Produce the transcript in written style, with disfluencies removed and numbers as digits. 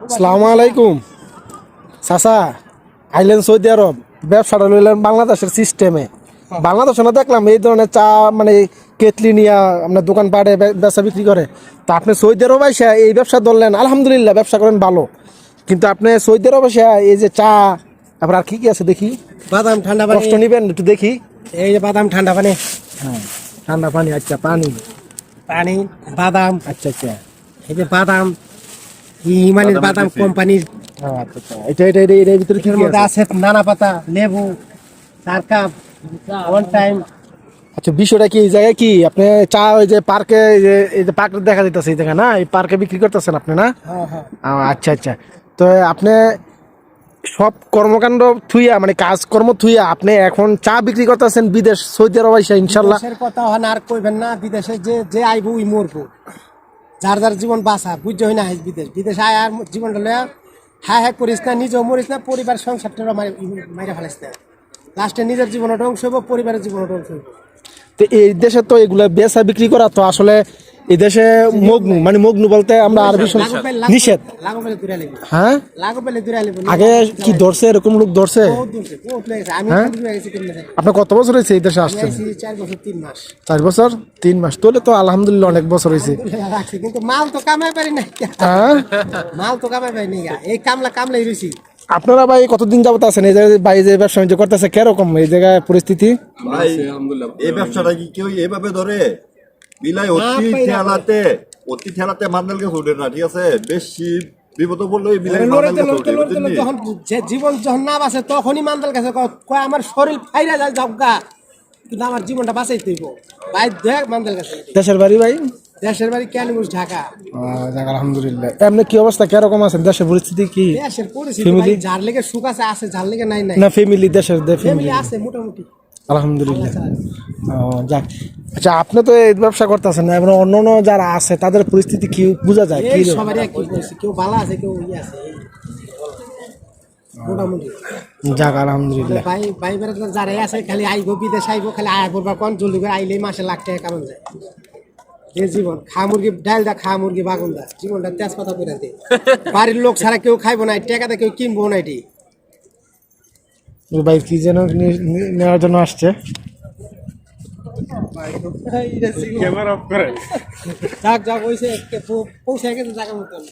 আসসালামু আলাইকুম চাচা, আইলেন সৌদি আরব, ব্যবসাটা লইলেন বাংলাদেশের সিস্টেমে। বাংলাদেশে না দেখলাম এই ধরনের চা মানে কেটলি নিয়ে আপনার দোকান পাড়ে ব্যবসা বিক্রি করে। তা আপনি সৌদি আরব আইসা এই ব্যবসা ধরলেন, আলহামদুলিল্লাহ ব্যবসা করেন ভালো, কিন্তু আপনি সৌদি আরব আইসা এই যে চা, তারপর আর কি কি আছে দেখি, বাদাম ঠান্ডা পানি, কষ্ট নিবেন একটু দেখি। এই যে বাদাম ঠান্ডা পানি, হ্যাঁ ঠান্ডা পানি, আচ্ছা পানি পানি বাদাম, আচ্ছা আচ্ছা এই যে বাদাম হিমালয়ের বাদাম কোম্পানির। আচ্ছা আচ্ছা এটার ভিতরে কি এর কি মধ্যে আছে? আছে নানা পাতা, লেবু, চার কাপ, ওয়ান টাইম। আচ্ছা বিষয়টা কি, এই জায়গায় কি আপনি চা ওই যে পার্কে, এই যে পার্ক দেখা যাইতেছে এই জায়গায় না, এই পার্কে বিক্রি করতেছেন আপনি না? আচ্ছা আচ্ছা, তো আপনি সব কর্মকাণ্ড থুইয়া মানে কাজকর্ম থুইয়া আপনি এখন চা বিক্রি করতেছেন বিদেশ, সৌদি আরব আইসা ইনশাল্লাহ। বিদেশের কথা হন আর কইবেন না, বিদেশে যে যে আইব ওই মরবো, যার যার জীবন বাঁচা বুঝতে হয় না। বিদেশ আয় আর জীবনটা লয়া হ্যাঁ হ্যাঁ করিস না, নিজেও মরিস না, পরিবার সংসারটা মাইরা ফেলাইস না। লাস্টে নিজের জীবনটা ধ্বংস হইব, পরিবারের জীবনটা ধ্বংস হইব। তো এই দেশে তো এগুলা বেচা বিক্রি করা তো আসলে এই দেশে মগ্নু, মানে মগ্নু বলতে আমরা আরবি নিষেধ। লাগো পেলে দূরে লাগবে, হ্যাঁ লাগো পেলে দূরে লাগবে। আগে কি ধরছে, এরকম লোক ধরছে? আমি হ্যাঁ? আপনার কত বছর হয়েছে এই দেশে আসছেন? 4 বছর 3 মাস। 4 বছর 3 মাস, তাহলে তো আলহামদুলিল্লাহ অনেক বছর হয়েছে। রাখছি, কিন্তু মাল তো কামাই পারি না। হ্যাঁ মাল তো কামাই পারি না, এই কামলাই রয়েছি। আপনারা ভাই কতদিন যাবত আছেন এই জায়গায়, ভাই যে ব্যবসা বাণিজ্য করতেছে কিরকম এই জায়গায় পরিস্থিতি? ভাই এই ব্যবসাটা কি কেউ এইভাবে ধরে বিলাই অতি ঠেলাতে মান্দাল গাছ উঠে না, ঠিক আছে? বেশি বিপদ বললো এই বিলাই মান্দাল গাছ উঠে, বুঝলি? যখন যে জীবন যখন না বাঁচে তখনই মান্দাল গেছে কয় আমার শরীর ফাইরা যায় জগা, কিন্তু আমার জীবনটা বাঁচাইতে হইব। ভাই দেখ মান্দাল গেছে। দেশের বাড়ি ভাই? দেশের বাড়ি ক্যালিগঞ্জ, ঢাকা। আলহামদুলিল্লাহ। এমনি কি অবস্থা, কিরকম আছেন, দেশের পরিস্থিতি কি? দেশের পরিস্থিতি ভাই যার লেগে সুখ আছে আছে, যার লেগে নাই নাই। না ফ্যামিলি, দেশের ফ্যামিলি আছে মোটামুটি আলহামদুলিল্লাহ। যাক, আচ্ছা আপনি তো এই ব্যবসা করতেছেন না, এবার অন্য অন্য যারা আছে তাদের পরিস্থিতি কি বোঝা যায় কি? সবারই একই পরিস্থিতি, কেউ ভালো আছে কেউ ইয়ে আছে মোটামুটি। যাক আলহামদুলিল্লাহ। ভাই ভাই বেড়া যারা আছে খালি আইব বিদেশ আইব, খালি আয় করবা কোন জলদি করে আইলেই মাসে লাখ টাকা কামান যায়। এই জীবন খা মুরগি ডাল দা, খা মুরগি বাগুন দা, জীবনটা তেজপাতা করে দে। বাড়ির লোক ছাড়া কেউ খাইবো না, টাকাতে কেউ কিনবো না। এটি ভাই কি যেন নেওয়ার জন্য আসছে। যাক যাক হয়েছে, পৌঁছে গেছে জায়গা মতন।